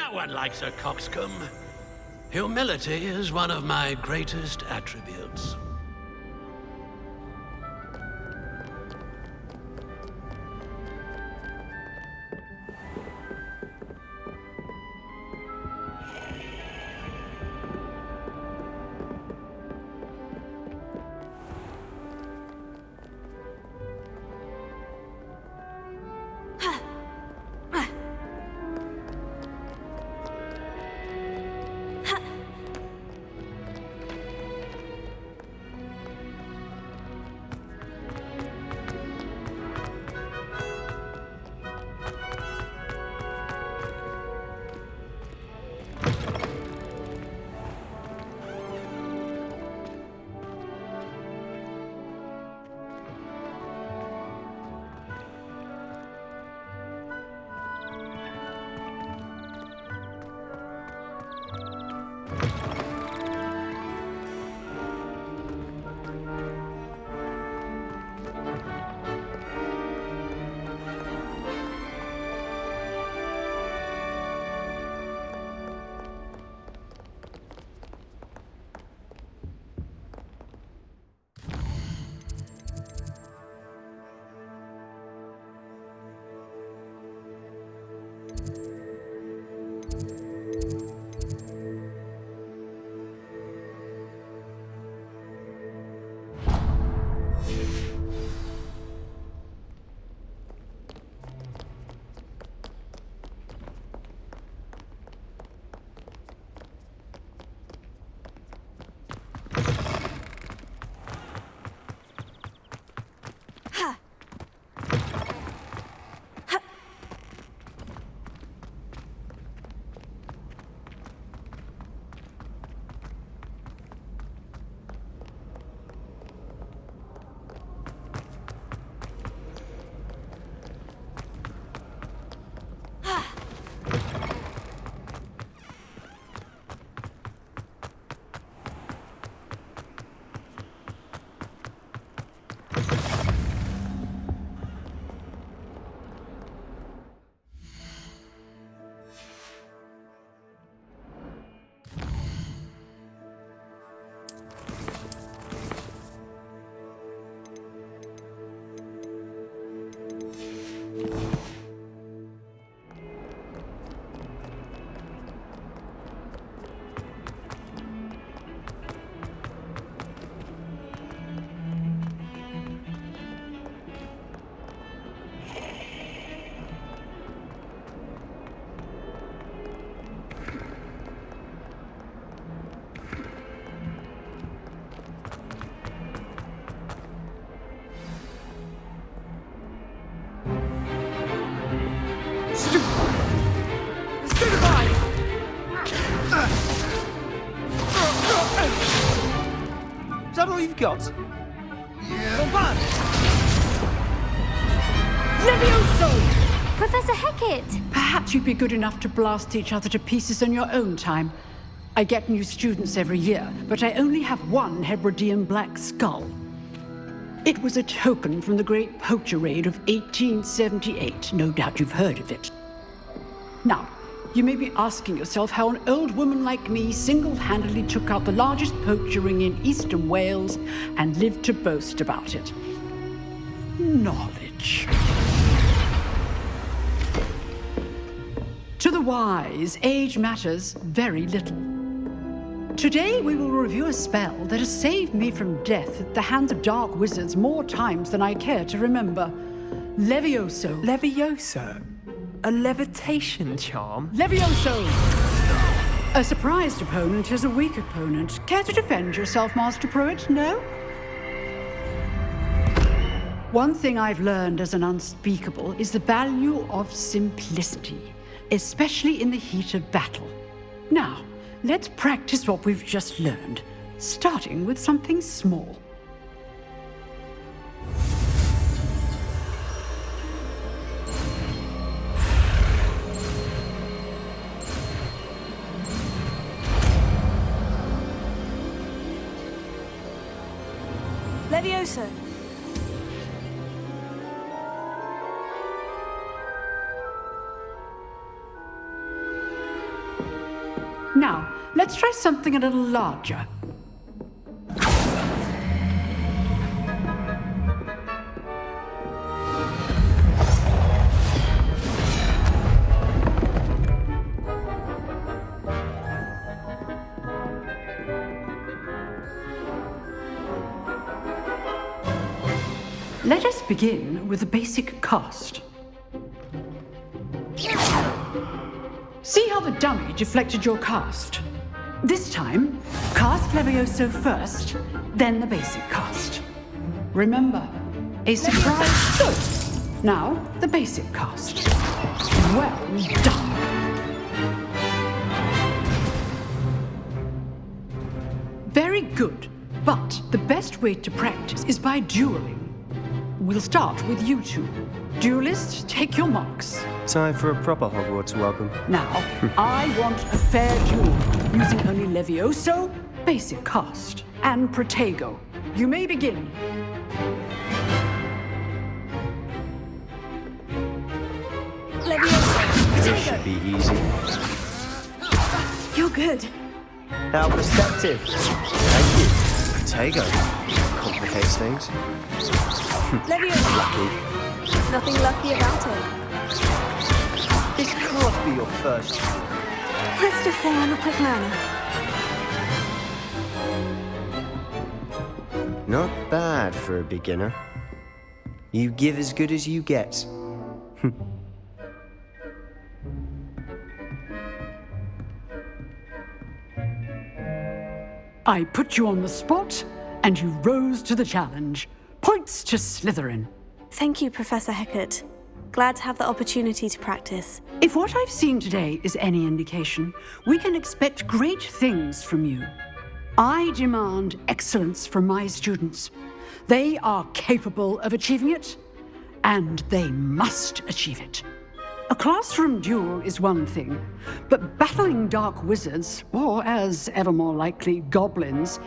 No one likes a coxcomb. Humility is one of my greatest attributes. Is that all you've got? Yeah. Levioso! Professor Hecat! Perhaps you'd be good enough to blast each other to pieces in your own time. I get new students every year, but I only have one Hebridean black skull. It was a token from the Great Poacher Raid of 1878. No doubt you've heard of it. Now, you may be asking yourself how an old woman like me single-handedly took out the largest poacher ring in eastern Wales and lived to boast about it. Knowledge. To the wise, age matters very little. Today we will review a spell that has saved me from death at the hands of dark wizards more times than I care to remember. Levioso. Levioso? A levitation charm? Levioso! A surprised opponent is a weak opponent. Care to defend yourself, Master Pruitt? No? One thing I've learned as an unspeakable is the value of simplicity, especially in the heat of battle. Now, let's practice what we've just learned, starting with something small. Levioso! Now, let's try something a little larger. Let us begin with the basic cast. See how the dummy deflected your cast? This time, cast Levioso first, then the basic cast. Remember, a surprise. Good. Now, the basic cast. Well done. Very good, but the best way to practice is by dueling. We'll start with you two. Duelists, take your marks. Time for a proper Hogwarts welcome. Now, I want a fair duel, using only Levioso, basic cast, and Protego. You may begin. Levioso! This should be easy. You're good. How perceptive. Thank you. Protego. Complicates things. Levioso! Lucky. Nothing lucky about it. This can't be your first. Let's just say I'm a quick learner. Not bad for a beginner. You give as good as you get. I put you on the spot, and you rose to the challenge. Points to Slytherin. Thank you, Professor Hecat. Glad to have the opportunity to practice. If what I've seen today is any indication, we can expect great things from you. I demand excellence from my students. They are capable of achieving it, and they must achieve it. A classroom duel is one thing, but battling dark wizards, or as ever more likely, goblins,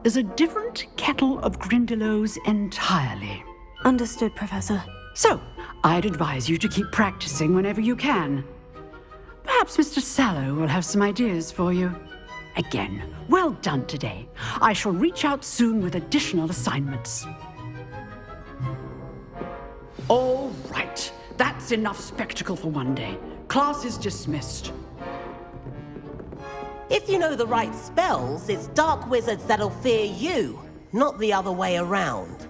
is a different kettle of Grindylows entirely. Understood, Professor. So, I'd advise you to keep practicing whenever you can. Perhaps Mr. Sallow will have some ideas for you. Again, well done today. I shall reach out soon with additional assignments. All right. That's enough spectacle for one day. Class is dismissed. If you know the right spells, it's dark wizards that'll fear you, not the other way around.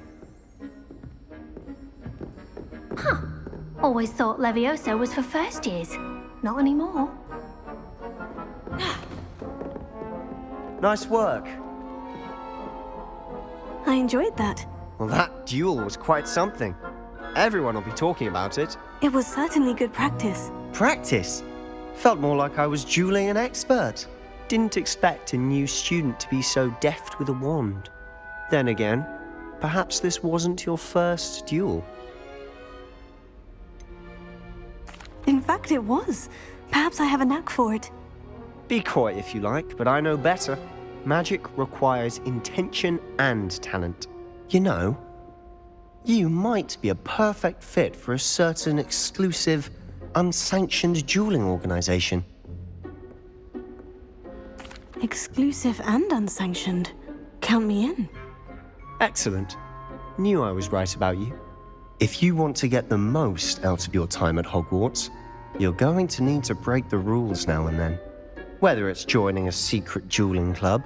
Always thought Levioso was for first years. Not anymore. Nice work. I enjoyed that. Well, that duel was quite something. Everyone will be talking about it. It was certainly good practice. Practice? Felt more like I was dueling an expert. Didn't expect a new student to be so deft with a wand. Then again, perhaps this wasn't your first duel. In fact, it was. Perhaps I have a knack for it. Be coy if you like, but I know better. Magic requires intention and talent. You know, you might be a perfect fit for a certain exclusive, unsanctioned dueling organization. Exclusive and unsanctioned. Count me in. Excellent. Knew I was right about you. If you want to get the most out of your time at Hogwarts, you're going to need to break the rules now and then. Whether it's joining a secret dueling club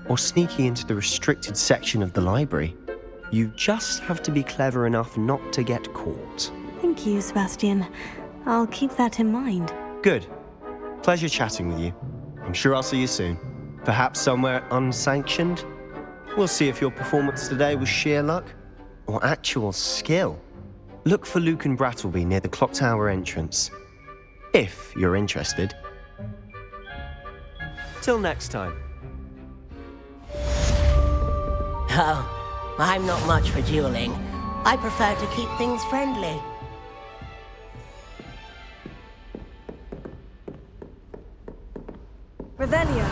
or sneaking into the restricted section of the library, you just have to be clever enough not to get caught. Thank you, Sebastian. I'll keep that in mind. Good. Pleasure chatting with you. I'm sure I'll see you soon. Perhaps somewhere unsanctioned? We'll see if your performance today was sheer luck or actual skill. Look for Luke and Brattleby near the clock tower entrance, if you're interested. Till next time. Oh, I'm not much for dueling. I prefer to keep things friendly. Revelio.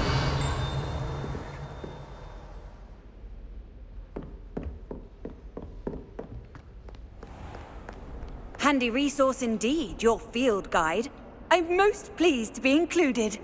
Handy resource indeed, your field guide. I'm most pleased to be included.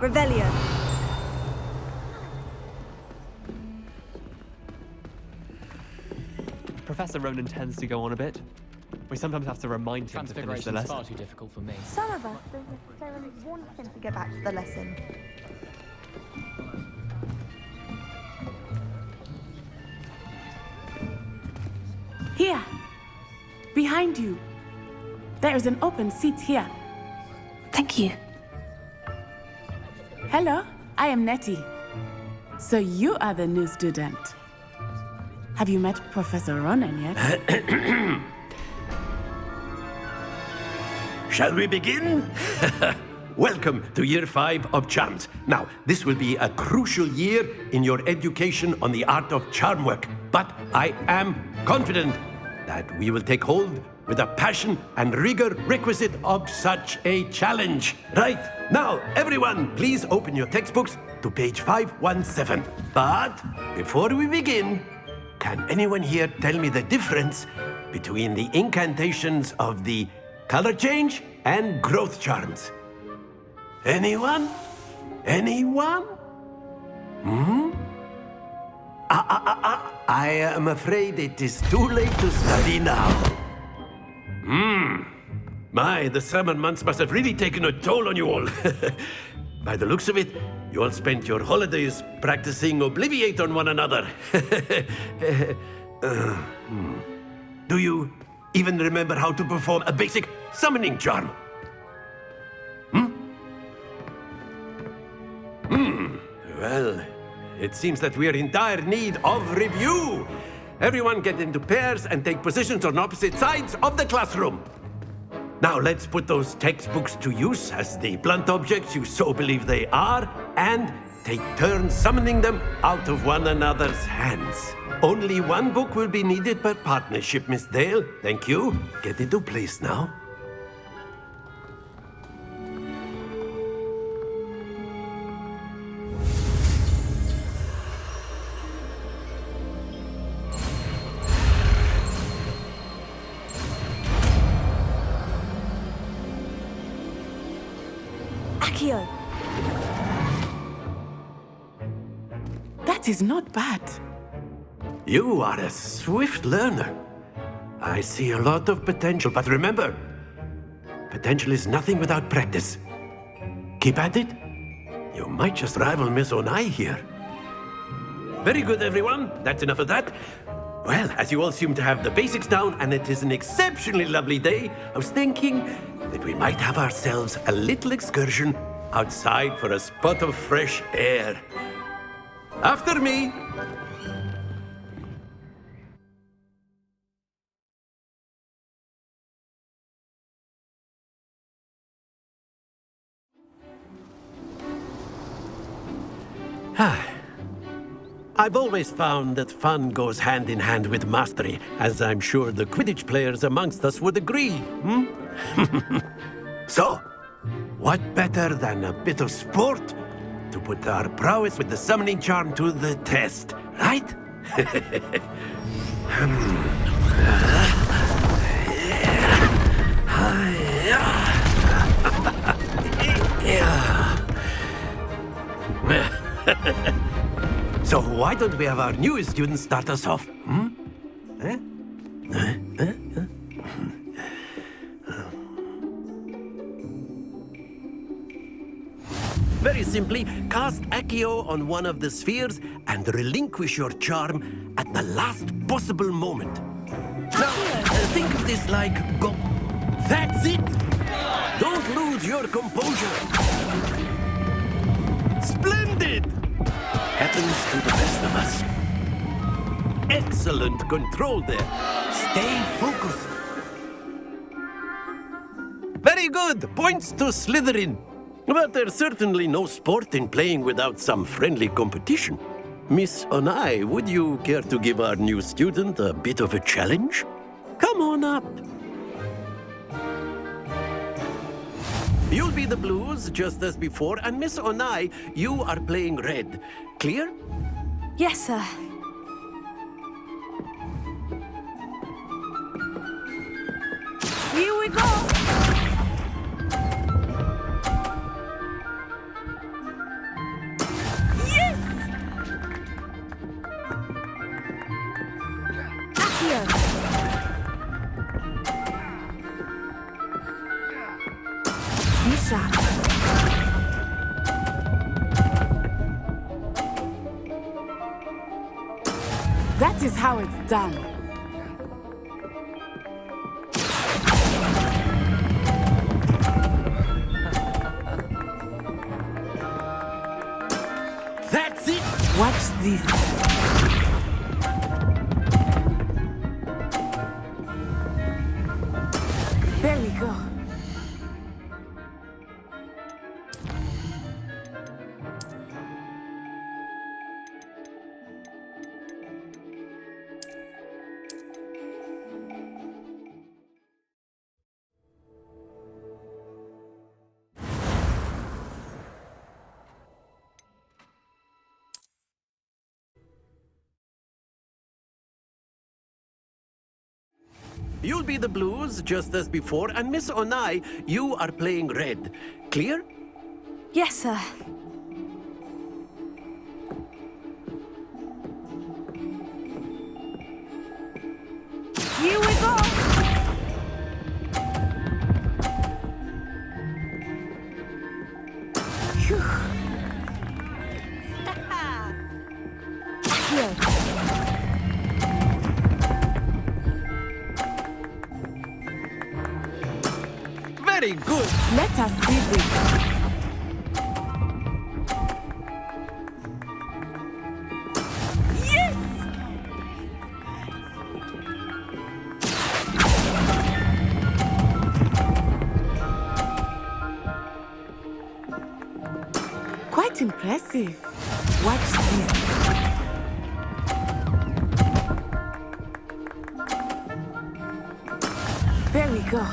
Revelio. Professor Ronan tends to go on a bit. We sometimes have to remind him to finish the Transfiguration is lesson. far too difficult for me. Some of us don't necessarily want him to get back to the lesson. Here, behind you. There is an open seat here. Thank you. Hello, I am Nettie. So you are the new student. Have you met Professor Ronan yet? Shall we begin? Welcome to Year 5 of Charms. Now, this will be a crucial year in your education on the art of charm work. But I am confident that we will take hold with the passion and rigor requisite of such a challenge. Right, now, everyone, please open your textbooks to page 517. But before we begin, can anyone here tell me the difference between the incantations of the color change and growth charms? Anyone? Anyone? I am afraid it is too late to study now. My, the summer months must have really taken a toll on you all. By the looks of it, you all spent your holidays practicing Obliviate on one another. Do you even remember how to perform a basic summoning charm? Well, it seems that we are in dire need of review. Everyone get into pairs and take positions on opposite sides of the classroom. Now let's put those textbooks to use as the blunt objects you so believe they are, and take turns summoning them out of one another's hands. Only one book will be needed per partnership, Miss Dale. Thank you. Get into place now. Accio. That is not bad. You are a swift learner. I see a lot of potential, but remember, potential is nothing without practice. Keep at it. You might just rival Miss Onai here. Very good, everyone. That's enough of that. Well, as you all seem to have the basics down, and it is an exceptionally lovely day, I was thinking that we might have ourselves a little excursion outside for a spot of fresh air. After me. I've always found that fun goes hand in hand with mastery, as I'm sure the Quidditch players amongst us would agree. So, what better than a bit of sport to put our prowess with the summoning charm to the test, right? So why don't we have our newest student start us off? Very simply, cast Accio on one of the spheres and relinquish your charm at the last possible moment. Now, think of this like go. That's it! Don't lose your composure. Splendid! Happens to the best of us. Excellent control there. Stay focused. Very good. Points to Slytherin. But there's certainly no sport in playing without some friendly competition. Miss Onai, would you care to give our new student a bit of a challenge? Come on up. You'll be the blues, just as before, and Miss Onai, you are playing red. Clear? Yes, sir. Here we go. That is how it's done. That's it! Watch this. There we go. You'll be the blues, just as before, and Miss Onai, you are playing red. Clear? Yes, sir. Here we go. Phew. Very good! Let us see this. Yes! Quite impressive. Watch this. There we go.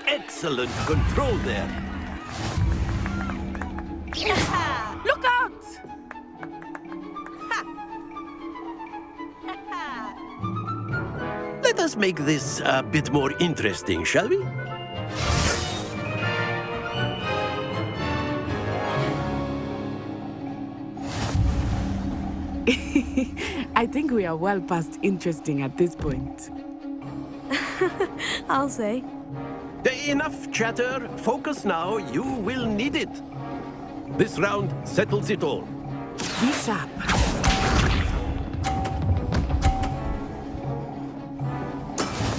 Excellent control there. Look out! Let us make this a bit more interesting, shall we? I think we are well past interesting at this point. I'll say. Enough chatter. Focus now. You will need it. This round settles it all. Be sharp.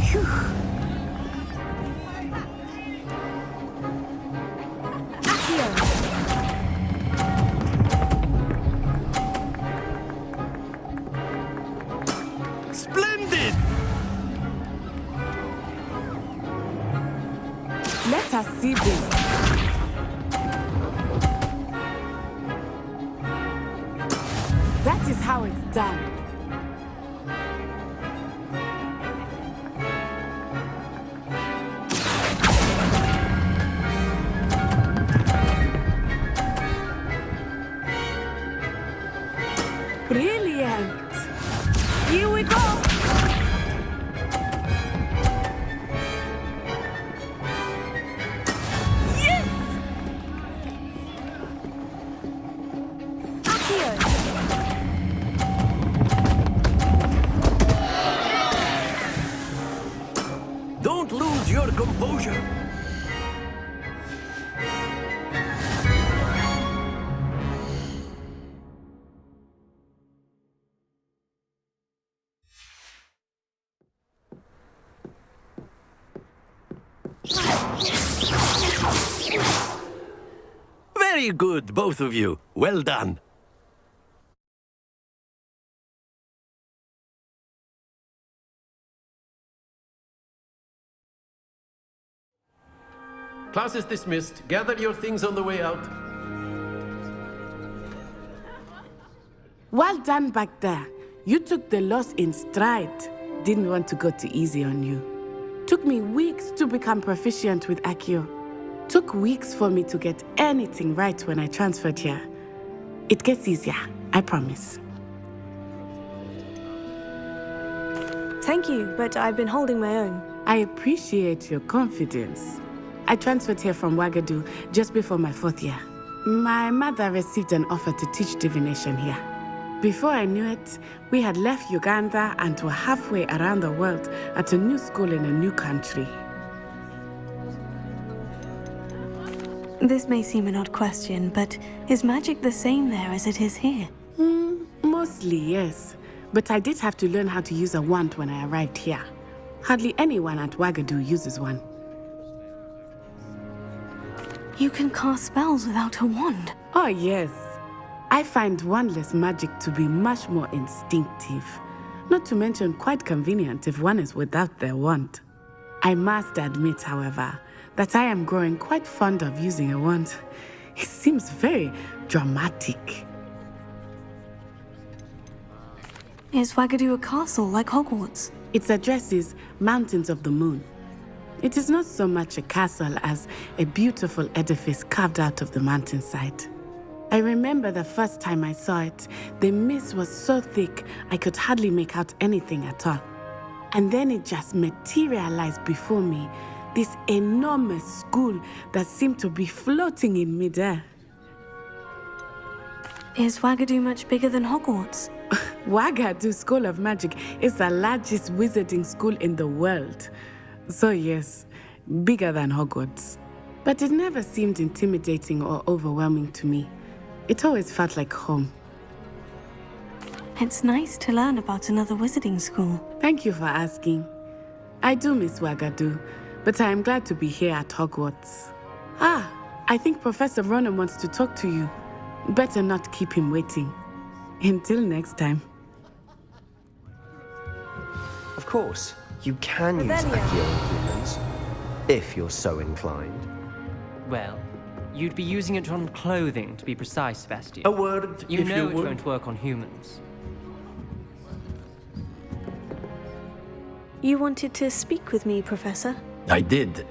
Phew. Splendid! Let us see this. That is how it's done. Brilliant. Here we go. Don't lose your composure. Very good, both of you. Well done. Class is dismissed. Gather your things on the way out. Well done back there. You took the loss in stride. Didn't want to go too easy on you. Took me weeks to become proficient with Accio. Took weeks for me to get anything right when I transferred here. It gets easier, I promise. Thank you, but I've been holding my own. I appreciate your confidence. I transferred here from Ouagadougou just before my 4th year. My mother received an offer to teach divination here. Before I knew it, we had left Uganda and were halfway around the world at a new school in a new country. This may seem an odd question, but is magic the same there as it is here? Mostly, yes. But I did have to learn how to use a wand when I arrived here. Hardly anyone at Wagadu uses one. You can cast spells without a wand. Oh, yes. I find wandless magic to be much more instinctive. Not to mention quite convenient if one is without their wand. I must admit, however, that I am growing quite fond of using a wand. It seems very dramatic. Is Wagadu a castle like Hogwarts? Its address is Mountains of the Moon. It is not so much a castle as a beautiful edifice carved out of the mountainside. I remember the first time I saw it, the mist was so thick I could hardly make out anything at all. And then it just materialized before me, this enormous school that seemed to be floating in midair. Is Wagadu much bigger than Hogwarts? Wagadu School of Magic is the largest wizarding school in the world. So yes, bigger than Hogwarts. But it never seemed intimidating or overwhelming to me. It always felt like home. It's nice to learn about another wizarding school. Thank you for asking. I do miss Wagadu, but I am glad to be here at Hogwarts. I think Professor Ronan wants to talk to you. Better not keep him waiting. Until next time. Of course, you can use Accio on humans, if you're so inclined. Well, you'd be using it on clothing, to be precise, Sebastian. A word, You if know you it would. won't work on humans. You wanted to speak with me, Professor? I did.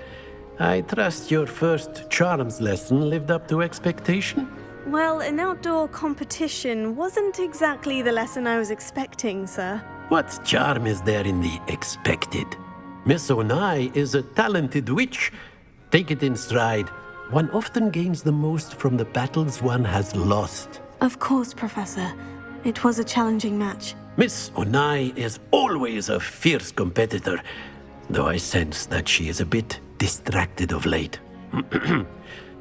I trust your first charms lesson lived up to expectation? Well, an outdoor competition wasn't exactly the lesson I was expecting, sir. What charm is there in the expected? Miss Onai is a talented witch. Take it in stride. One often gains the most from the battles one has lost. Of course, Professor. It was a challenging match. Miss Onai is always a fierce competitor, though I sense that she is a bit distracted of late.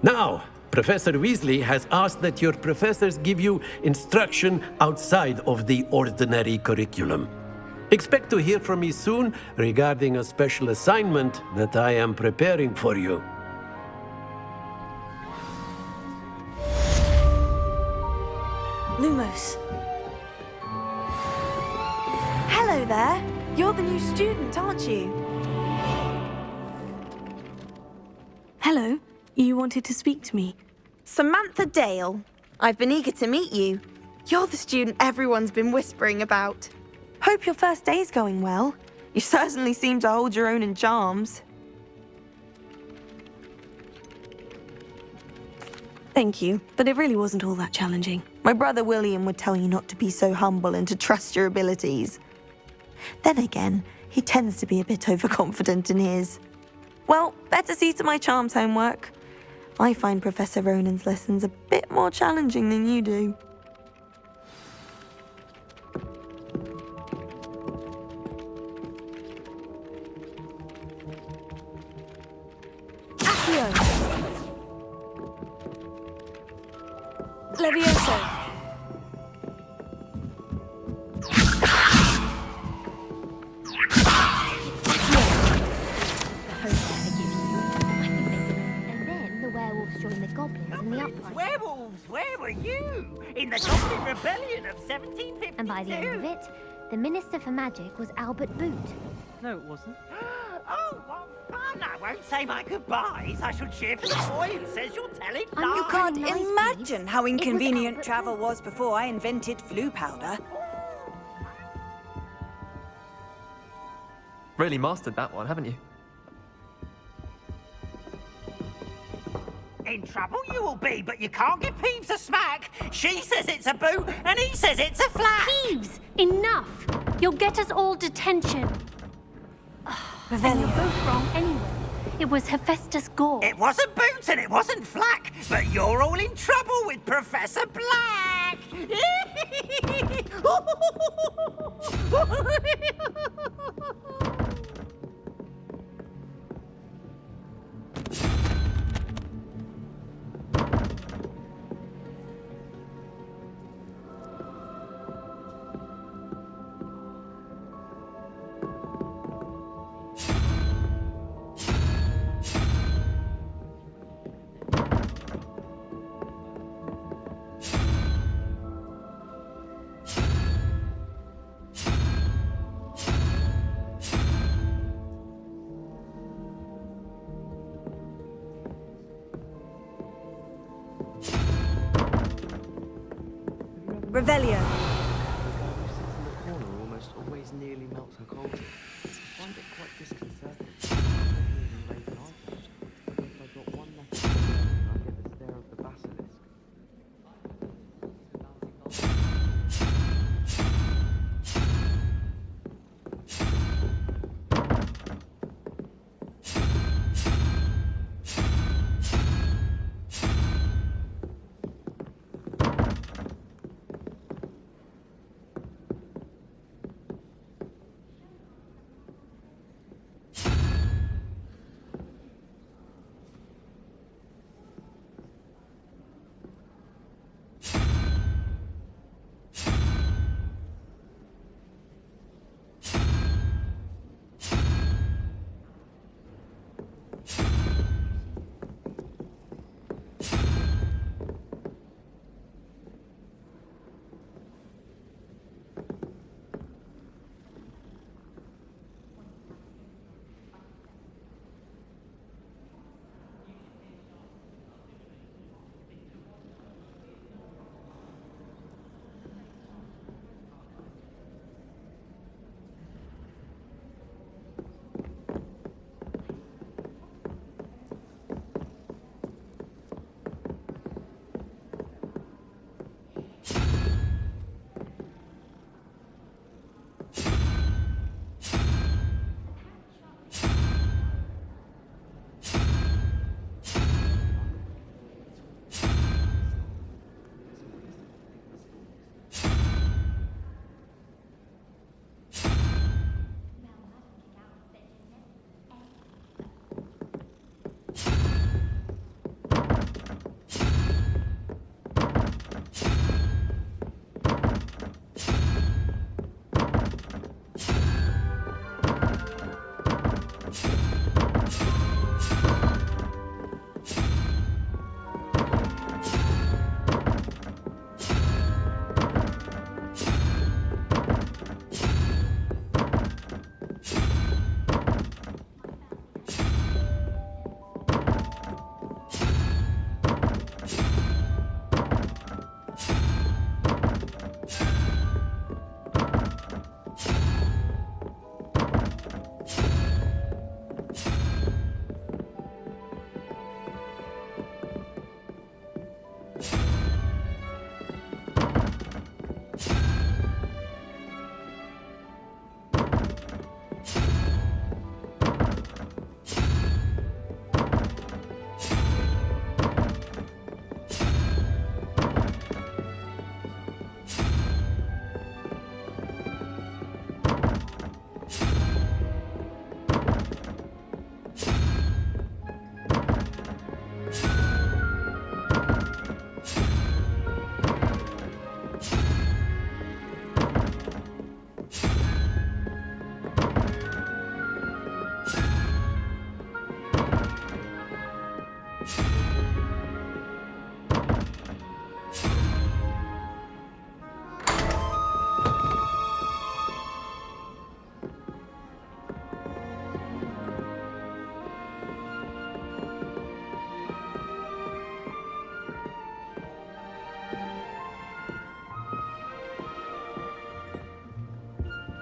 Now, Professor Weasley has asked that your professors give you instruction outside of the ordinary curriculum. Expect to hear from me soon regarding a special assignment that I am preparing for you. Lumos. Hello there. You're the new student, aren't you? Hello. You wanted to speak to me. Samantha Dale. I've been eager to meet you. You're the student everyone's been whispering about. Hope your first day's going well. You certainly seem to hold your own in charms. Thank you, but it really wasn't all that challenging. My brother William would tell you not to be so humble and to trust your abilities. Then again, he tends to be a bit overconfident in his. Well, better see to my charms homework. I find Professor Ronan's lessons a bit more challenging than you do. Accio! Levioso. Werewolves, where were you? In the Goblin Rebellion of 1752. And by the end of it, the Minister for Magic was Albert Boot. No, it wasn't. Oh, what fun! I won't say my goodbyes. I shall cheer for the boy who says you're telling lies. You can't nice imagine how inconvenient Albert travel was before I invented flu powder. Really mastered that one, haven't you? In trouble you will be, but you can't give Peeves a smack. She says it's a boot, and he says it's a flat. Peeves, enough! You'll get us all detention. And you're both wrong anyway. It was Hephaestus Gore. It wasn't boot and it wasn't flack, but you're all in trouble with Professor Black. Revelio. Corner almost always nearly melts her cauldron. I find it quite disconcerting. If I got one message, I get the stare of the basilisk.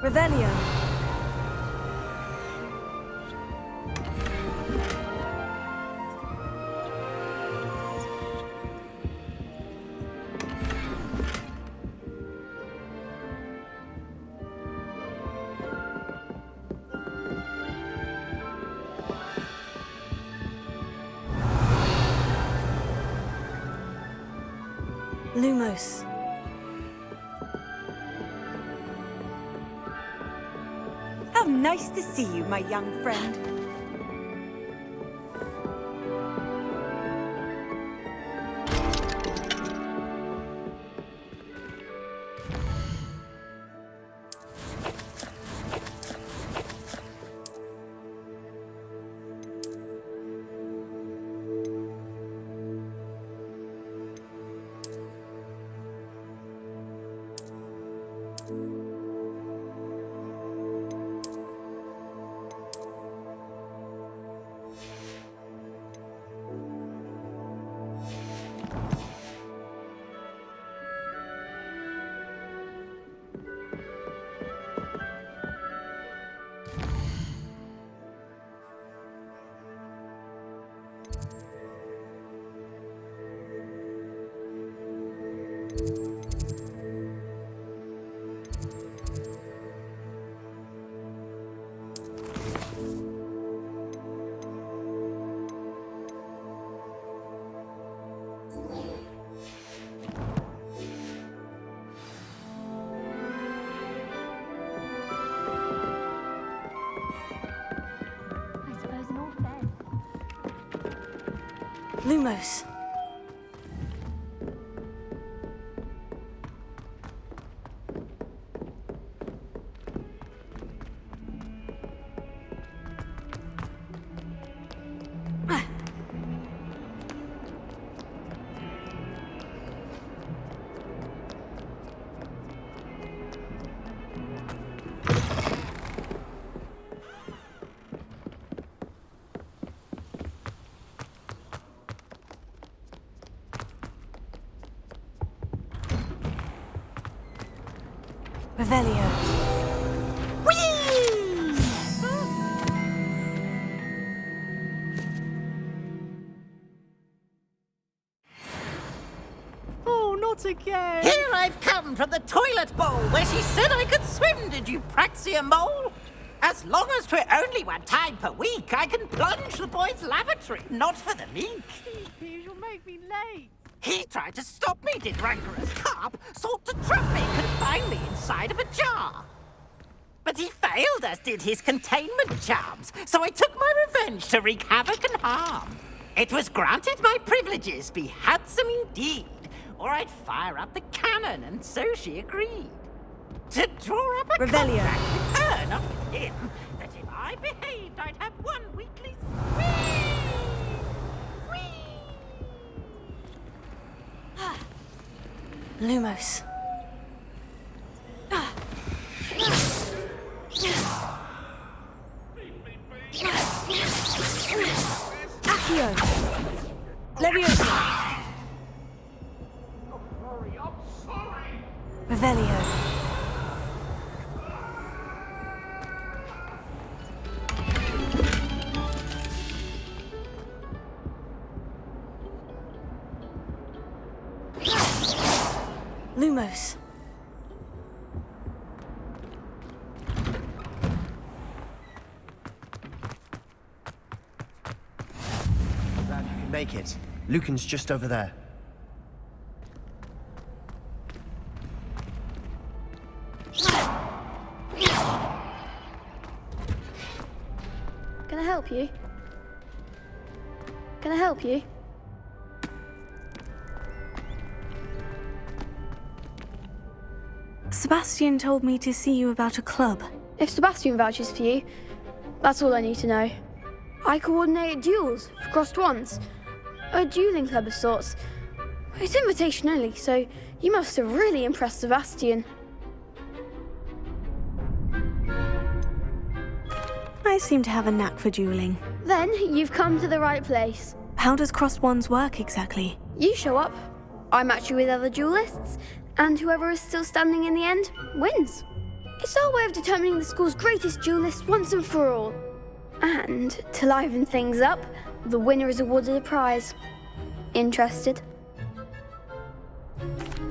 Revelio. Lumos. How nice to see you, my young friend. I suppose an old bed. Lumos. Revelio. Oh, not again! Here I've come from the toilet bowl where she said I could swim, did you praxia mole? As long as 'twere only one time per week, I can plunge the boy's lavatory, not for the leak. You'll make me late. He tried to stop me, did rancorous carp, sought to trap me, confine me inside of a jar. But he failed, as did his containment charms, so I took my revenge to wreak havoc and harm. It was granted my privileges be handsome indeed, or I'd fire up the cannon, and so she agreed. To draw up a Revelio. contract with her, not with him, that if I behaved, I'd have one weekly Lumos. Accio. Leviosa. Revelio. Lumos. Glad you can make it. Lucan's just over there. Can I help you? Can I help you? Sebastian told me to see you about a club. If Sebastian vouches for you, that's all I need to know. I coordinate duels for crossed ones. A dueling club of sorts. It's invitation only, so you must have really impressed Sebastian. I seem to have a knack for dueling. Then you've come to the right place. How does crossed wands work exactly? You show up, I match you with other duelists, and whoever is still standing in the end wins. It's our way of determining the school's greatest duelist once and for all. And to liven things up, the winner is awarded a prize. Interested?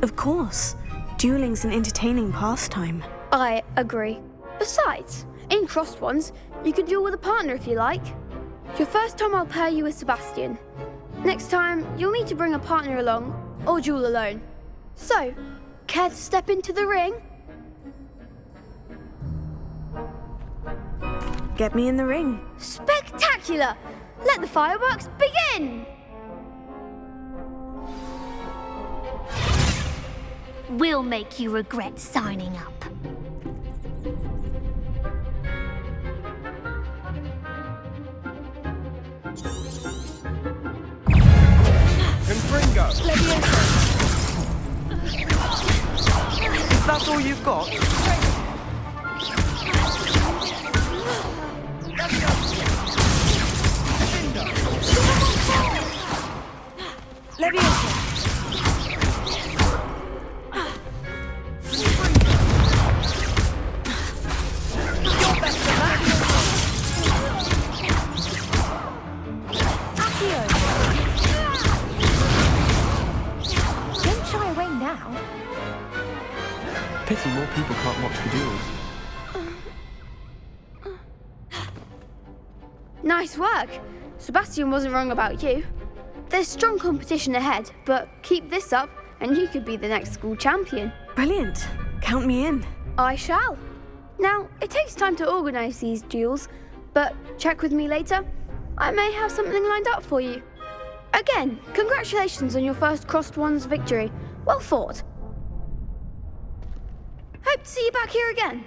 Of course. Dueling's an entertaining pastime. I agree. Besides, in crossed ones, you can duel with a partner if you like. Your first time I'll pair you with Sebastian. Next time, you'll need to bring a partner along, or duel alone. So, care to step into the ring? Get me in the ring. Spectacular! Let the fireworks begin! We'll make you regret signing up. Confringo! Is that all you've got? Leviosa. Don't shy away now. pity more people can't watch the duels. Nice work. Sebastian wasn't wrong about you. There's strong competition ahead, but keep this up and you could be the next school champion. Brilliant. Count me in. I shall. Now, it takes time to organise these duels, but check with me later. I may have something lined up for you. Again, congratulations on your first Crossed Ones victory. Well fought. Hope to see you back here again.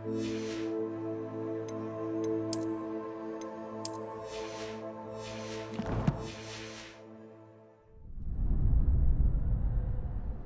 you